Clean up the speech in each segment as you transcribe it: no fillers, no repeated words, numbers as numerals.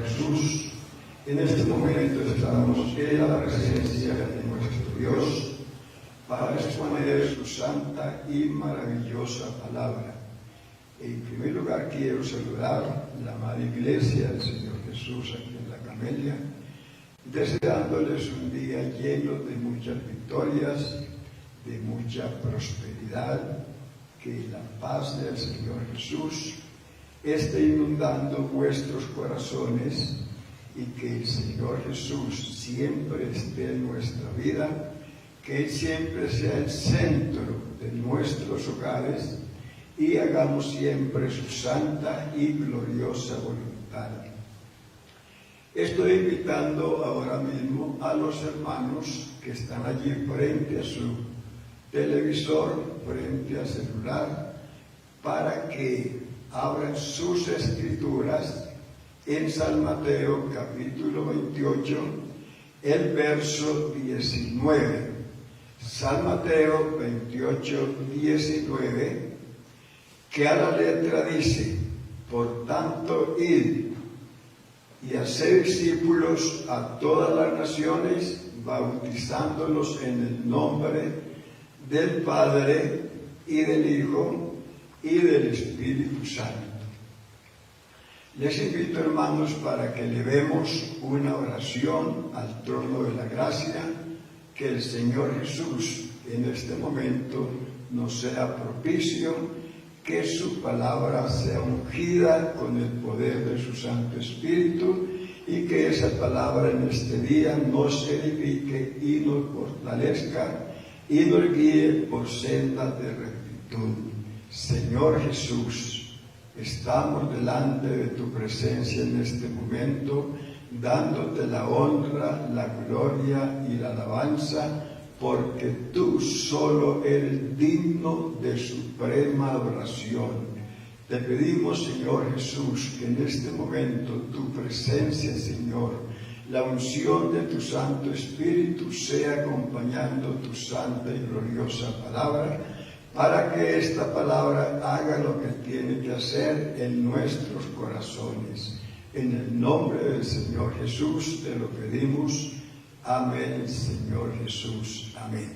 Jesús, en este momento estamos en la presencia de nuestro Dios para exponer su santa y maravillosa palabra. En primer lugar quiero saludar a la amada Iglesia del Señor Jesús aquí en la Camelia, deseándoles un día lleno de muchas victorias, de mucha prosperidad, que la paz del Señor Jesús esté inundando vuestros corazones y que el Señor Jesús siempre esté en nuestra vida, que Él siempre sea el centro de nuestros hogares y hagamos siempre su santa y gloriosa voluntad. Estoy invitando ahora mismo a los hermanos que están allí frente a su televisor, frente al celular, para que abran sus escrituras en San Mateo capítulo 28, el verso 19. San Mateo 28, 19, que a la letra dice: por tanto, id y haced discípulos a todas las naciones, bautizándolos en el nombre del Padre y del Hijo y del Espíritu Santo. Les invito, hermanos, para que elevemos una oración al trono de la gracia, que el Señor Jesús en este momento nos sea propicio, que su palabra sea ungida con el poder de su Santo Espíritu y que esa palabra en este día nos edifique y nos fortalezca y nos guíe por sendas de rectitud. Señor Jesús, estamos delante de tu presencia en este momento, dándote la honra, la gloria y la alabanza, porque tú solo eres digno de suprema adoración. Te pedimos, Señor Jesús, que en este momento tu presencia, Señor, la unción de tu Santo Espíritu sea acompañando tu santa y gloriosa palabra, para que esta palabra haga lo que tiene que hacer en nuestros corazones. En el nombre del Señor Jesús te lo pedimos. Amén, Señor Jesús. Amén.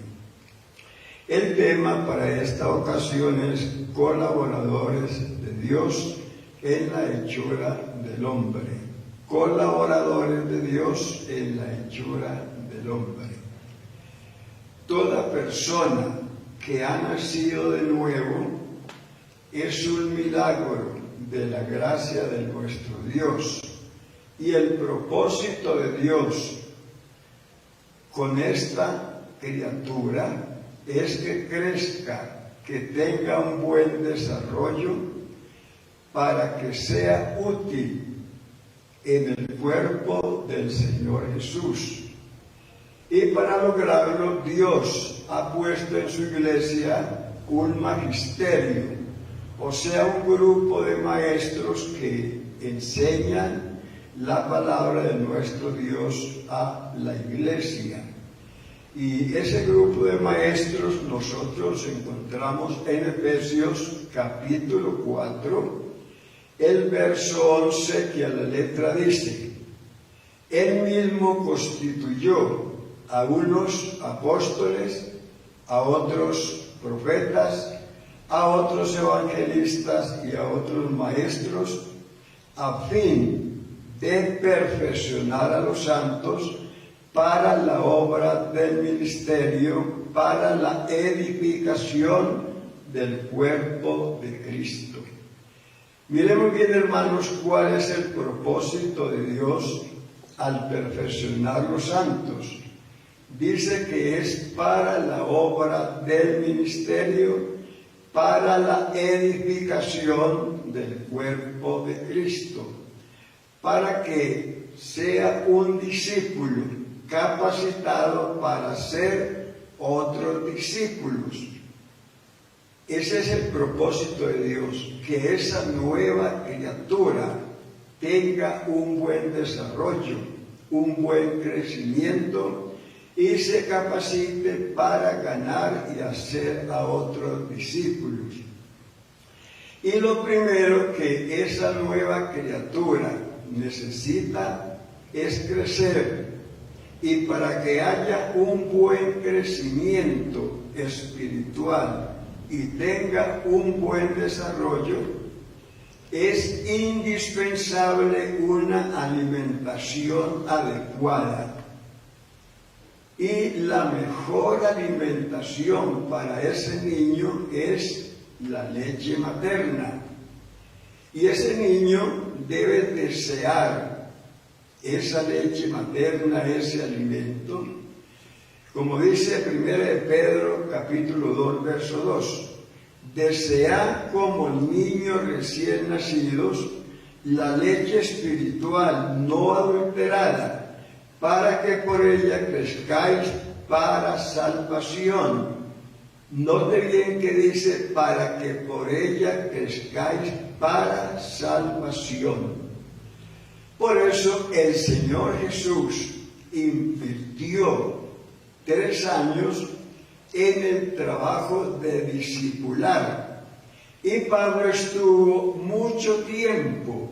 El tema para esta ocasión es colaboradores de Dios en la hechura del hombre. Colaboradores de Dios en la hechura del hombre. Toda persona que ha nacido de nuevo es un milagro de la gracia de nuestro Dios, y el propósito de Dios con esta criatura es que crezca, que tenga un buen desarrollo, para que sea útil en el cuerpo del Señor Jesús. Y para lograrlo, Dios ha puesto en su iglesia un magisterio, o sea, un grupo de maestros que enseñan la palabra de nuestro Dios a la iglesia. Y ese grupo de maestros nosotros encontramos en Efesios capítulo 4, el verso 11, que a la letra dice: Él mismo constituyó a unos apóstoles, a otros profetas, a otros evangelistas y a otros maestros, a fin de perfeccionar a los santos para la obra del ministerio, para la edificación del cuerpo de Cristo. Miremos bien, hermanos, cuál es el propósito de Dios al perfeccionar los santos. Dice que es para la obra del ministerio, para la edificación del cuerpo de Cristo, para que sea un discípulo capacitado para ser otros discípulos. Ese es el propósito de Dios, que esa nueva criatura tenga un buen desarrollo, un buen crecimiento, y se capacite para ganar y hacer a otros discípulos. Y lo primero que esa nueva criatura necesita es crecer, y para que haya un buen crecimiento espiritual y tenga un buen desarrollo, es indispensable una alimentación adecuada. Y la mejor alimentación para ese niño es la leche materna. Y ese niño debe desear esa leche materna, ese alimento. Como dice 1 Pedro capítulo 2, verso 2, desead como niños recién nacidos la leche espiritual no adulterada, para que por ella crezcáis para salvación. Note bien que dice para que por ella crezcáis para salvación. Por eso el Señor Jesús invirtió 3 años en el trabajo de discipular, y Pablo estuvo mucho tiempo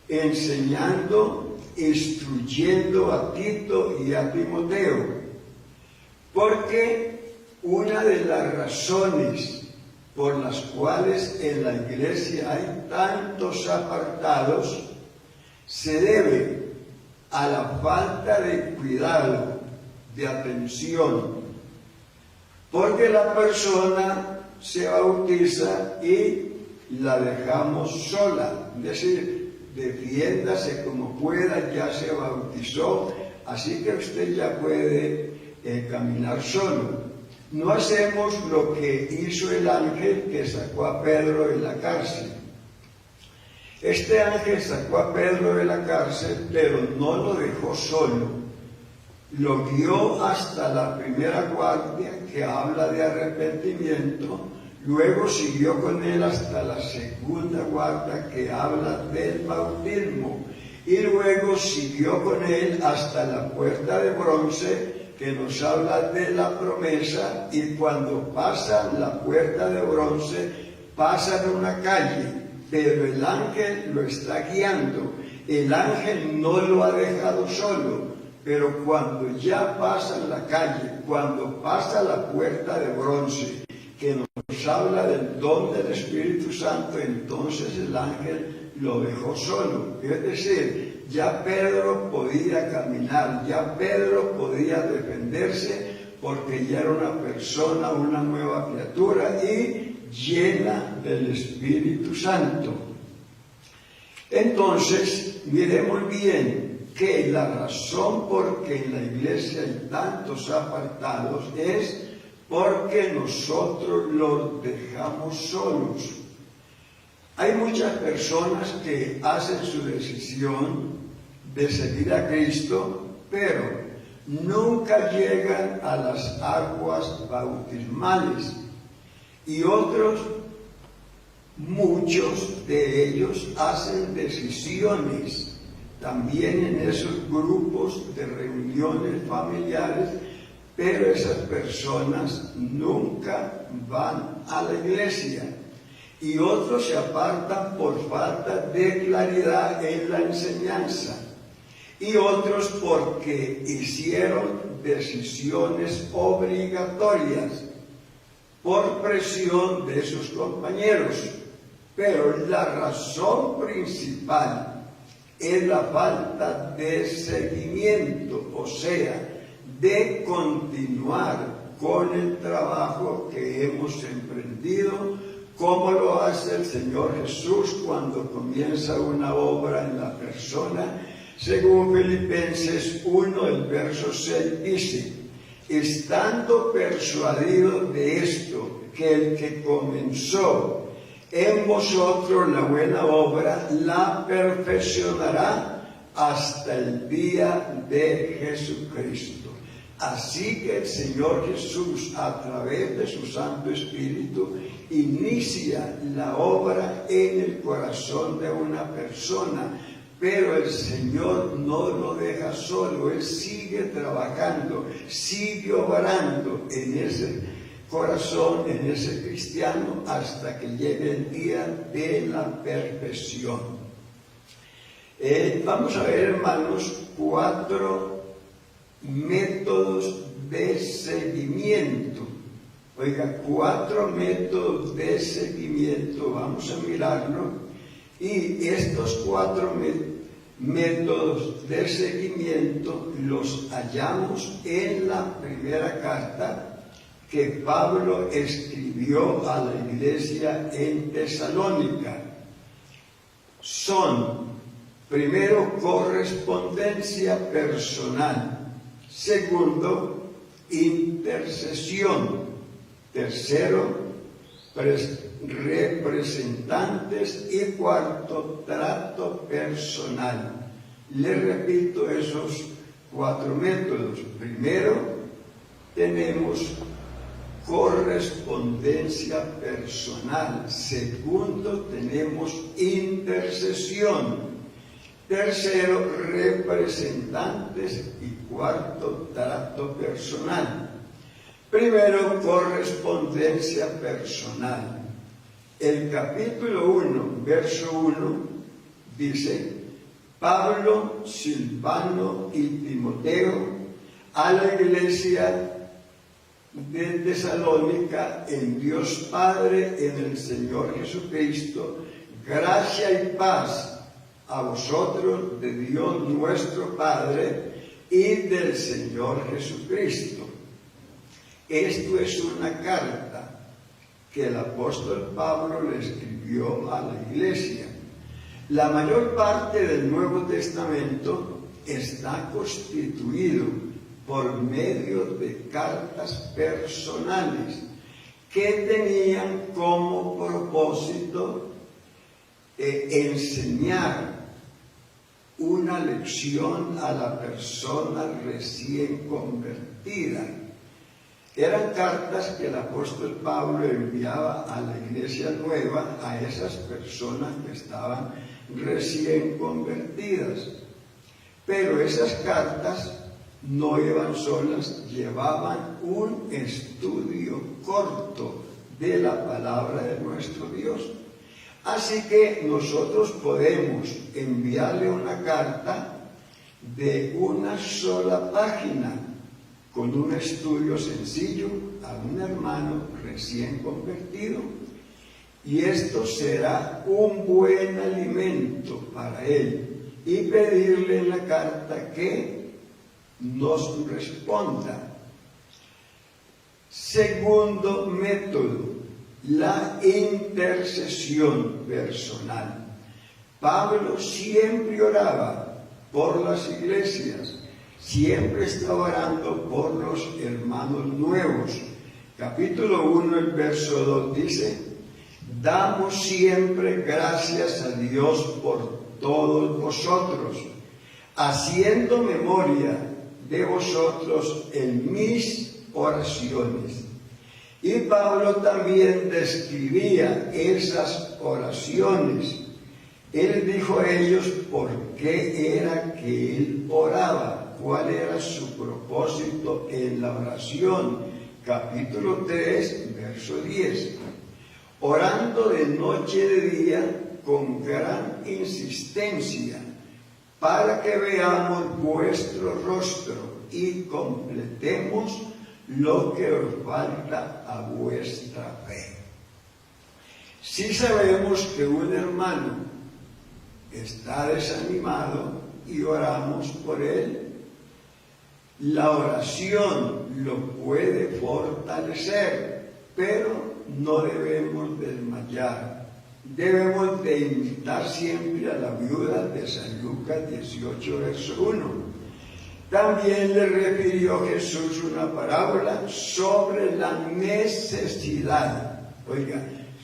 enseñando, instruyendo a Tito y a Timoteo, porque una de las razones por las cuales en la iglesia hay tantos apartados se debe a la falta de cuidado, de atención, porque la persona se bautiza y la dejamos sola, es decir, defiéndase como pueda, ya se bautizó, así que usted ya puede caminar solo. No hacemos lo que hizo el ángel que sacó a Pedro de la cárcel. Este ángel sacó a Pedro de la cárcel, pero no lo dejó solo. Lo guió hasta la primera guardia, que habla de arrepentimiento. Luego siguió con él hasta la segunda guardia, que habla del bautismo. Y luego siguió con él hasta la puerta de bronce, que nos habla de la promesa. Y cuando pasan la puerta de bronce, pasan una calle, pero el ángel lo está guiando. El ángel no lo ha dejado solo, pero cuando ya pasan la calle, cuando pasa la puerta de bronce, que nos habla del don del Espíritu Santo, entonces el ángel lo dejó solo. Es decir, ya Pedro podía caminar, ya Pedro podía defenderse, porque ya era una persona, una nueva criatura y llena del Espíritu Santo. Entonces, miremos bien que la razón por que en la iglesia hay tantos apartados es porque nosotros los dejamos solos. Hay muchas personas que hacen su decisión de seguir a Cristo, pero nunca llegan a las aguas bautismales. Y otros, muchos de ellos, hacen decisiones también en esos grupos de reuniones familiares, pero esas personas nunca van a la iglesia. Y otros se apartan por falta de claridad en la enseñanza. Y otros porque hicieron decisiones obligatorias por presión de sus compañeros. Pero la razón principal es la falta de seguimiento, o sea, de continuar con el trabajo que hemos emprendido, como lo hace el Señor Jesús cuando comienza una obra en la persona. Según Filipenses 1, el verso 6 dice: estando persuadido de esto, que el que comenzó en vosotros la buena obra, la perfeccionará hasta el día de Jesucristo. Así que el Señor Jesús, a través de su Santo Espíritu, inicia la obra en el corazón de una persona, pero el Señor no lo deja solo. Él sigue trabajando, sigue obrando en ese corazón en ese cristiano hasta que llegue el día de la perfección. Vamos a ver, hermanos, 4 métodos de seguimiento. Oiga, 4 métodos de seguimiento, vamos a mirarlo. Y estos 4 métodos de seguimiento los hallamos en la primera carta que Pablo escribió a la iglesia en Tesalónica. Son, primero, correspondencia personal; segundo, intercesión; tercero, representantes; y cuarto, trato personal. Les repito esos 4 métodos. Primero, tenemos correspondencia personal. Segundo, tenemos intercesión. Tercero, representantes. Y cuarto, trato personal. Primero, correspondencia personal. El capítulo 1, verso 1, dice: Pablo, Silvano y Timoteo, a la iglesia de Tesalónica, en Dios Padre, en el Señor Jesucristo, gracia y paz a vosotros de Dios nuestro Padre y del Señor Jesucristo. Esto es una carta que el apóstol Pablo le escribió a la iglesia. La mayor parte del Nuevo Testamento está constituido por medio de cartas personales que tenían como propósito enseñar una lección a la persona recién convertida. Eran cartas que el apóstol Pablo enviaba a la iglesia nueva, a esas personas que estaban recién convertidas. Pero esas cartas no iban solas, llevaban un estudio corto de la palabra de nuestro Dios. Así que nosotros podemos enviarle una carta de una sola página, con un estudio sencillo a un hermano recién convertido, y esto será un buen alimento para él, y pedirle en la carta que nos responda. Segundo método, la intercesión personal. Pablo siempre oraba por las iglesias, siempre estaba orando por los hermanos nuevos. Capítulo 1, el verso 2 dice: damos siempre gracias a Dios por todos vosotros, haciendo memoria de vosotros en mis oraciones. Y Pablo también describía esas oraciones. Él dijo a ellos por qué era que él oraba, cuál era su propósito en la oración. Capítulo 3, verso 10. Orando de noche y de día con gran insistencia, para que veamos vuestro rostro y completemos lo que os falta a vuestra fe. Si sabemos que un hermano está desanimado y oramos por él, la oración lo puede fortalecer, pero no debemos desmayar. Debemos de imitar siempre a la viuda de San Lucas 18, verso 1. También le refirió Jesús una parábola sobre la necesidad,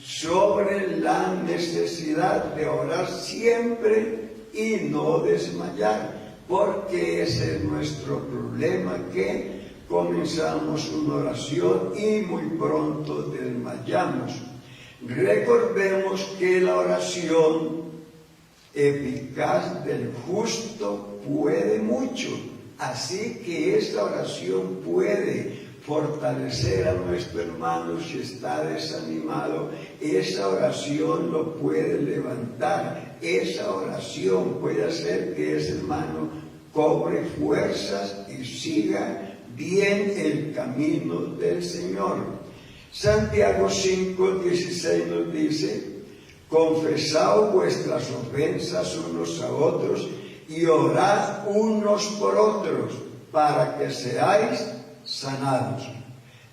sobre la necesidad de orar siempre y no desmayar, porque ese es nuestro problema, que comenzamos una oración y muy pronto desmayamos. Recordemos que la oración eficaz del justo puede mucho, así que esta oración puede fortalecer a nuestro hermano si está desanimado. Esa oración lo puede levantar. Esa oración puede hacer que ese hermano cobre fuerzas y siga bien el camino del Señor. Santiago 5:16 nos dice: confesaos vuestras ofensas unos a otros y orad unos por otros para que seáis sanados.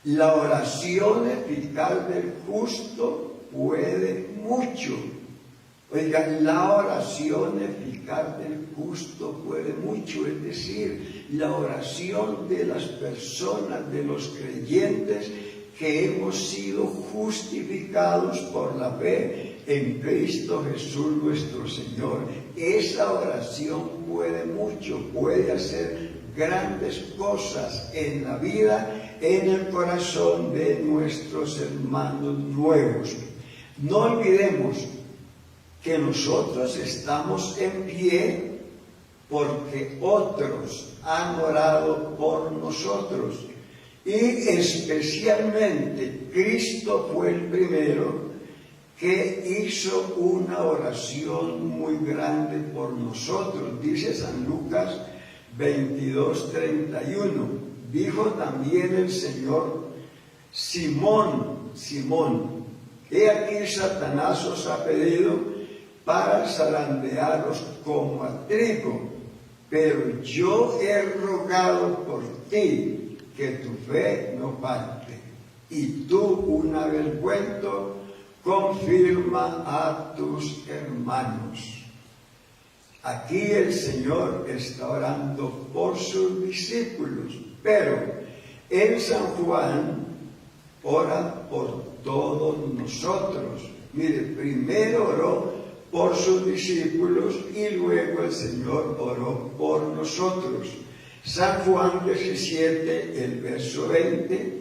La oración eficaz del justo puede mucho. Oiga, la oración eficaz del justo puede mucho, es decir, la oración de las personas, de los creyentes que hemos sido justificados por la fe en Cristo Jesús nuestro Señor. Esa oración puede mucho, puede hacer grandes cosas en la vida, en el corazón de nuestros hermanos nuevos. No olvidemos que nosotros estamos en pie porque otros han orado por nosotros, y especialmente Cristo fue el primero que hizo una oración muy grande por nosotros. Dice San Lucas 22:31, dijo también el Señor: Simón, Simón, he aquí Satanás os ha pedido para zarandearos como a trigo, pero yo he rogado por ti que tu fe no falte, y tú, una vez vuelto, confirma a tus hermanos. Aquí el Señor está orando por sus discípulos, pero en San Juan ora por todos nosotros. Mire, primero oró por sus discípulos y luego el Señor oró por nosotros. San Juan 17, el verso 20,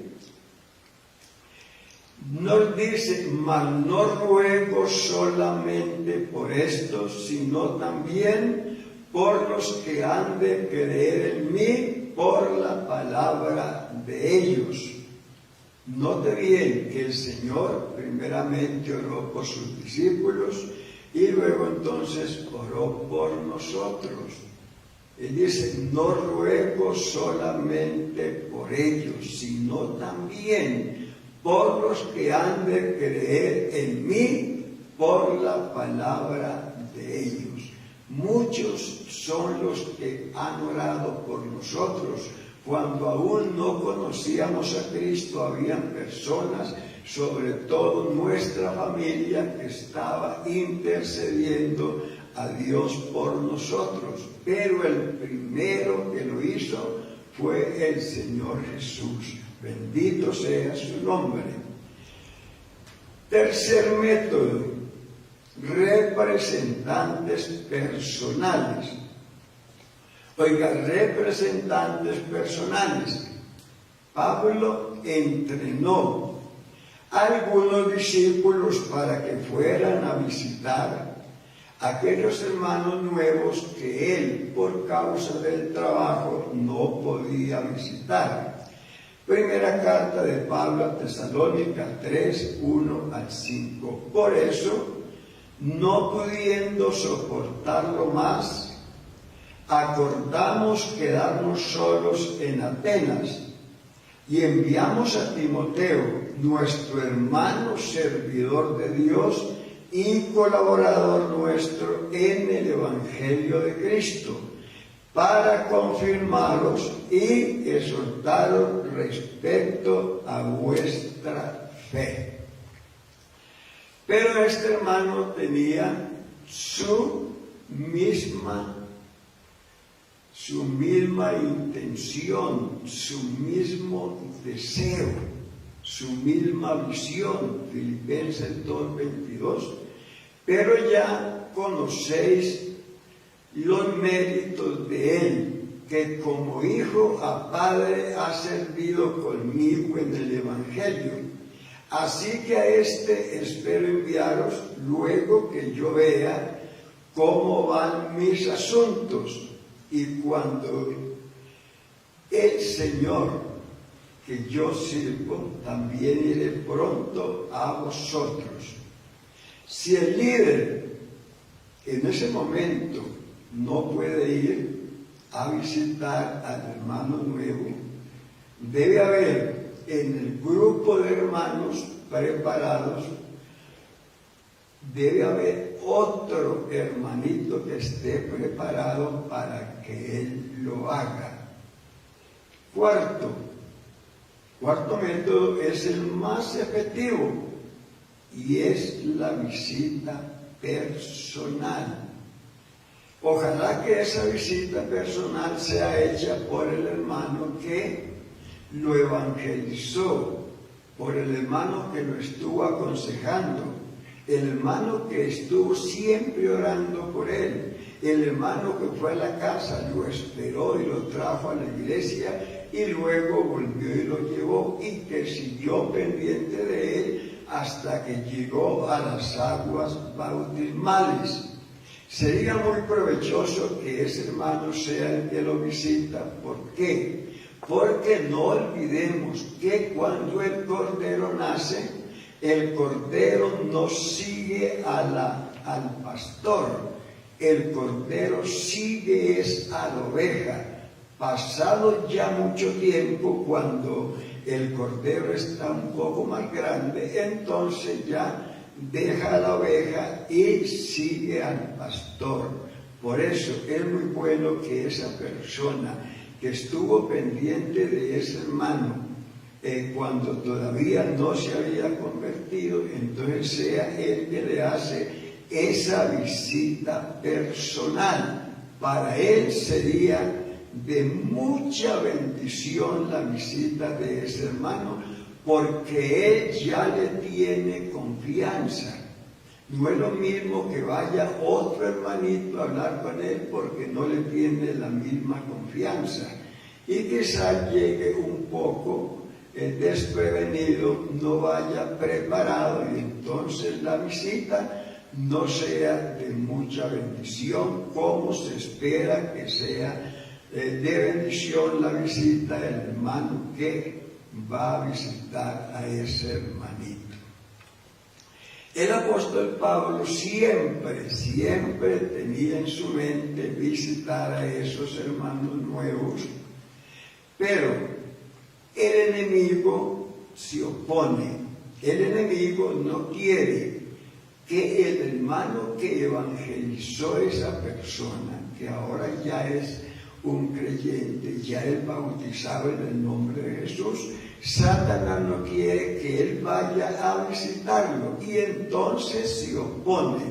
nos dice: mas no ruego solamente por estos, sino también por los que han de creer en mí por la palabra de ellos. Note bien que el Señor primeramente oró por sus discípulos y luego entonces oró por nosotros. Él dice: no ruego solamente por ellos, sino también por los que han de creer en mí por la palabra de ellos. Muchos son los que han orado por nosotros. Cuando aún no conocíamos a Cristo, habían personas, sobre todo nuestra familia, que estaba intercediendo a Dios por nosotros. Pero el primero que lo hizo fue el Señor Jesús. Bendito sea su nombre. Tercer método: representantes personales. Oiga, representantes personales. Pablo entrenó a algunos discípulos para que fueran a visitar a aquellos hermanos nuevos que él, por causa del trabajo, no podía visitar. Primera carta de Pablo a Tesalónica 3, 1 al 5. Por eso, no pudiendo soportarlo más, acordamos quedarnos solos en Atenas y enviamos a Timoteo, nuestro hermano servidor de Dios y colaborador nuestro en el Evangelio de Cristo, para confirmaros y exhortaros respecto a vuestra fe. Pero este hermano tenía su misma intención, su mismo deseo, su misma visión. Filipenses 2:22. Pero ya conocéis los méritos de él, que como hijo a padre ha servido conmigo en el Evangelio. Así que a este espero enviaros luego que yo vea cómo van mis asuntos, y cuando el Señor que yo sirvo, también iré pronto a vosotros. Si el líder en ese momento no puede ir a visitar al hermano nuevo, debe haber en el grupo de hermanos preparados, debe haber otro hermanito que esté preparado para que él lo haga. Cuarto método es el más efectivo y es la visita personal. Ojalá que esa visita personal sea hecha por el hermano que lo evangelizó, por el hermano que lo estuvo aconsejando, el hermano que estuvo siempre orando por él, el hermano que fue a la casa, lo esperó y lo trajo a la iglesia y luego volvió y lo llevó y que siguió pendiente de él hasta que llegó a las aguas bautismales. Sería muy provechoso que ese hermano sea el que lo visita. ¿Por qué? Porque no olvidemos que cuando el cordero nace, el cordero no sigue al pastor, el cordero sigue a la oveja. Pasado ya mucho tiempo, cuando el cordero está un poco más grande, entonces ya deja a la oveja y sigue al pastor. Por eso es muy bueno que esa persona que estuvo pendiente de ese hermano cuando todavía no se había convertido, entonces sea él que le hace esa visita personal. Para él sería de mucha bendición la visita de ese hermano, porque él ya le tiene confianza. No es lo mismo que vaya otro hermanito a hablar con él porque no le tiene la misma confianza y quizás llegue un poco desprevenido, no vaya preparado y entonces la visita no sea de mucha bendición, como se espera que sea de bendición la visita del hermano que va a visitar a ese hermanito. El apóstol Pablo siempre tenía en su mente visitar a esos hermanos nuevos, pero el enemigo se opone. El enemigo no quiere que el hermano que evangelizó a esa persona, que ahora ya es un creyente, ya es bautizado en el nombre de Jesús, Satanás no quiere que él vaya a visitarlo y entonces se opone,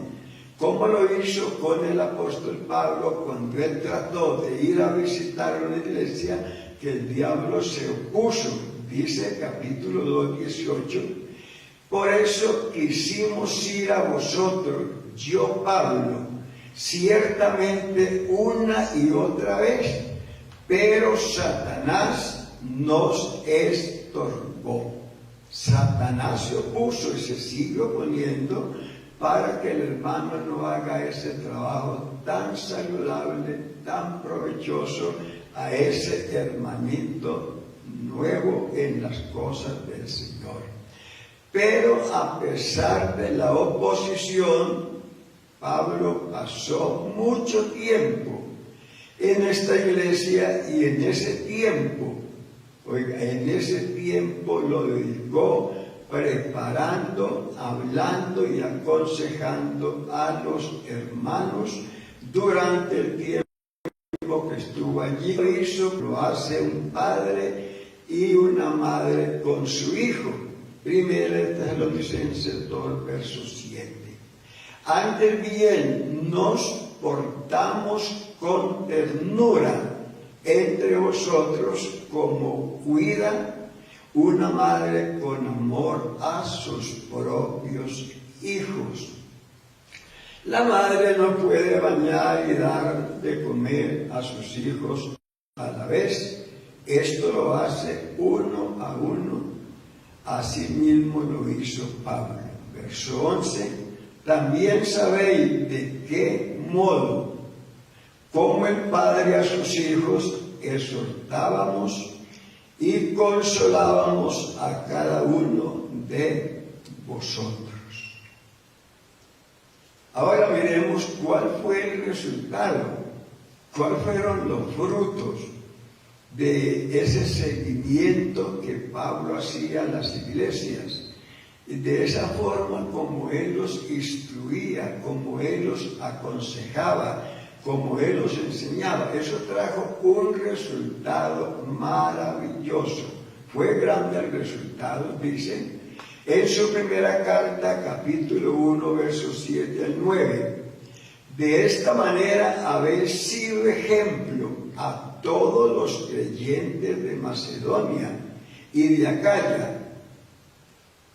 como lo hizo con el apóstol Pablo cuando él trató de ir a visitar una iglesia, que el diablo se opuso. Dice capítulo 2, 18, por eso quisimos ir a vosotros, yo Pablo, ciertamente una y otra vez, pero Satanás nos estorbó. Satanás se opuso y se sigue oponiendo para que el hermano no haga ese trabajo tan saludable, tan provechoso a ese hermanito nuevo en las cosas del Señor. Pero a pesar de la oposición, Pablo pasó mucho tiempo en esta iglesia y en ese tiempo lo dedicó preparando, hablando y aconsejando a los hermanos durante el tiempo que estuvo allí. Lo hace un padre y una madre con su hijo. Primera de Tesalonicenses 2, verso 7. Antes bien nos portamos con ternura entre vosotros como cuida una madre con amor a sus propios hijos. La madre no puede bañar y dar de comer a sus hijos a la vez. Esto lo hace uno a uno. Así mismo lo hizo Pablo. Verso 11. También sabéis de qué modo, como el padre a sus hijos, exhortábamos y consolábamos a cada uno de vosotros. Ahora veremos cuál fue el resultado, cuáles fueron los frutos de ese seguimiento que Pablo hacía a las iglesias. De esa forma como él los instruía, como él los aconsejaba, como él los enseñaba. Eso trajo un resultado maravilloso. Fue grande el resultado, dicen, en su primera carta, capítulo 1, versos 7 al 9. De esta manera habéis sido ejemplo a todos los creyentes de Macedonia y de Acaya,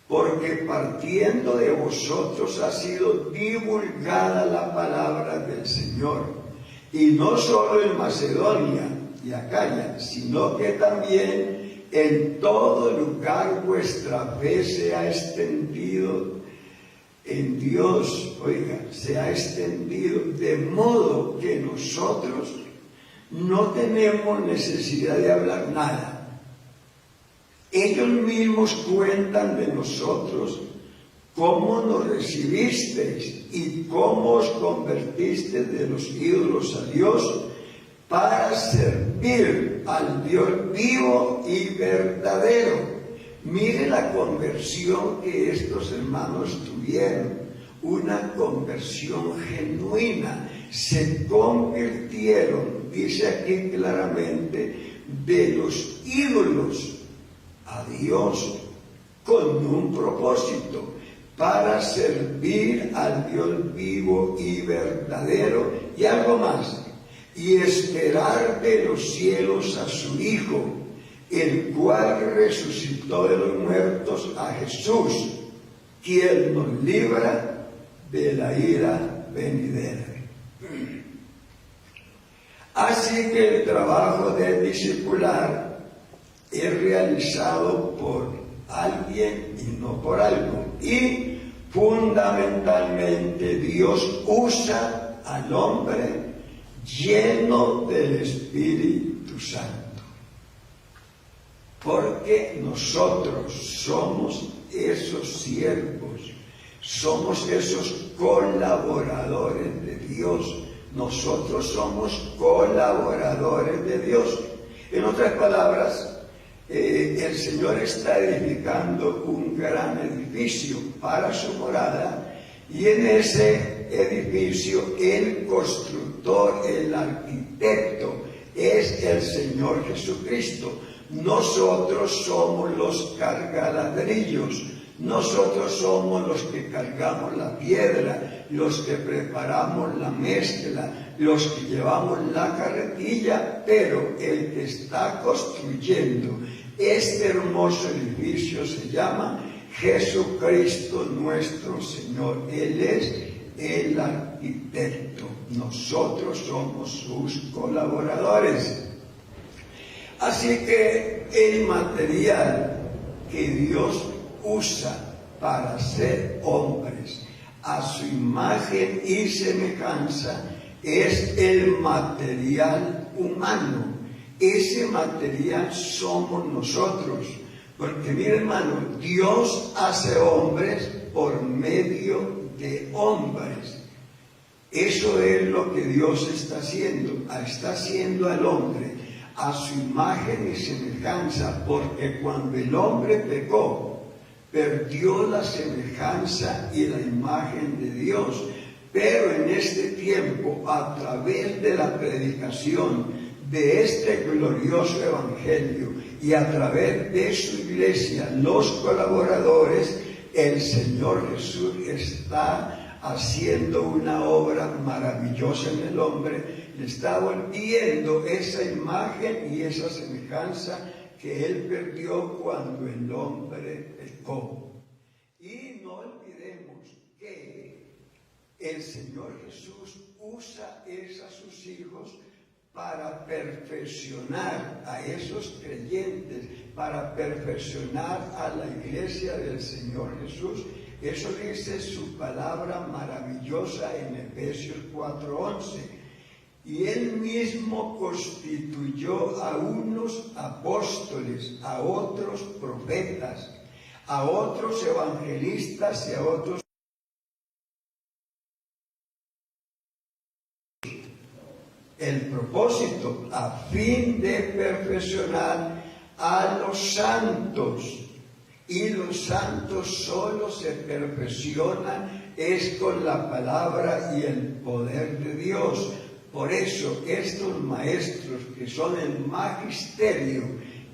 porque partiendo de vosotros ha sido divulgada la palabra del Señor, y no solo en Macedonia y Acaya, sino que también en todo lugar vuestra fe se ha extendido en Dios, se ha extendido, de modo que nosotros no tenemos necesidad de hablar nada. Ellos mismos cuentan de nosotros cómo nos recibisteis y cómo os convertisteis de los ídolos a Dios para servir al Dios vivo y verdadero. Mire la conversión que estos hermanos tuvieron, una conversión genuina. Se convirtieron, dice aquí claramente, de los ídolos a Dios con un propósito, para servir al Dios vivo y verdadero, y algo más, y esperar de los cielos a su Hijo, el cual resucitó de los muertos, a Jesús, quien nos libra de la ira venidera. Así que el trabajo de discipular es realizado por alguien y no por algo. Y fundamentalmente Dios usa al hombre lleno del Espíritu Santo. Porque nosotros somos esos siervos, somos esos colaboradores de Dios. Nosotros somos colaboradores de Dios. En otras palabras, el Señor está edificando un gran edificio para su morada, y en ese edificio el constructor, el arquitecto, es el Señor Jesucristo. Nosotros somos los cargaladrillos, nosotros somos los que cargamos la piedra, los que preparamos la mezcla, los que llevamos la carretilla, pero el que está construyendo este hermoso edificio se llama Jesucristo nuestro Señor. Él es el arquitecto, nosotros somos sus colaboradores. Así que el material que Dios usa para hacer hombres a su imagen y semejanza es el material humano. Ese material somos nosotros. Porque mire, hermano, Dios hace hombres por medio de hombres. Eso es lo que Dios está haciendo. Está haciendo al hombre a su imagen y semejanza, porque cuando el hombre pecó, perdió la semejanza y la imagen de Dios. Pero en este tiempo, a través de la predicación de este glorioso evangelio y a través de su iglesia, los colaboradores, el Señor Jesús está haciendo una obra maravillosa en el hombre. Le está volviendo esa imagen y esa semejanza que él perdió cuando el hombre pecó. Y no olvidemos que el Señor Jesús usa a sus hijos para perfeccionar a esos creyentes, para perfeccionar a la iglesia del Señor Jesús. Eso dice su palabra maravillosa en Efesios 4:11. y Él mismo constituyó a unos apóstoles, a otros profetas, a otros evangelistas y a otros el propósito a fin de perfeccionar a los santos. Y los santos solo se perfeccionan es con la palabra y el poder de Dios. Por eso estos maestros que son el magisterio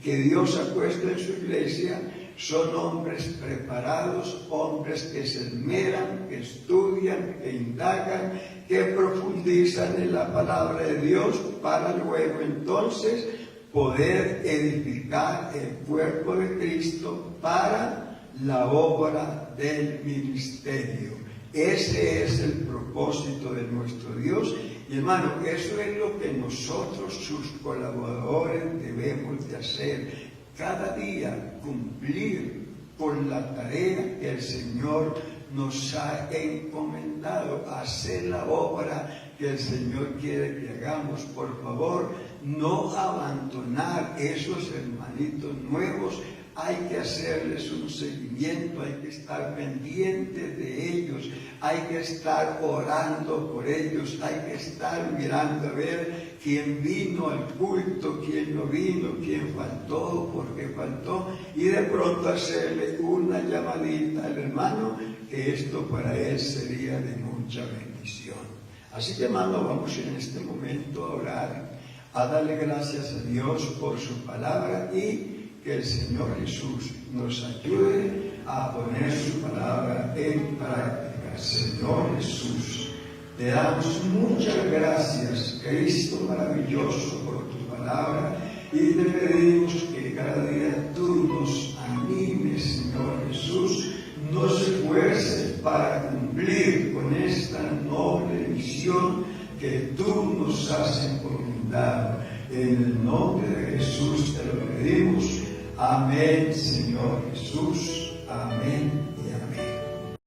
que Dios ha puesto en su iglesia son hombres preparados, hombres que se esmeran, que estudian, que indagan, que profundizan en la palabra de Dios para luego entonces poder edificar el cuerpo de Cristo para la obra del ministerio. Ese es el propósito de nuestro Dios. Y hermano, eso es lo que nosotros, sus colaboradores, debemos de hacer. Cada día cumplir con la tarea que el Señor nos ha encomendado, hacer la obra que el Señor quiere que hagamos. Por favor, no abandonar esos hermanitos nuevos. Hay que hacerles un seguimiento, hay que estar pendientes de ellos, hay que estar orando por ellos, hay que estar mirando a ver quién vino al culto, quién no vino, quién faltó, por qué faltó, y de pronto hacerle una llamadita al hermano, que esto para él sería de mucha bendición. Así que, hermano, vamos en este momento a orar, a darle gracias a Dios por su palabra y que el Señor Jesús nos ayude a poner su palabra en práctica. Señor Jesús, te damos muchas gracias, Cristo maravilloso, por tu palabra, y te pedimos que cada día tú nos animes, Señor Jesús, nos esfuerces para cumplir con esta noble misión que tú nos has encomendado. En el nombre de Jesús te lo pedimos. Amén, Señor Jesús. Amén.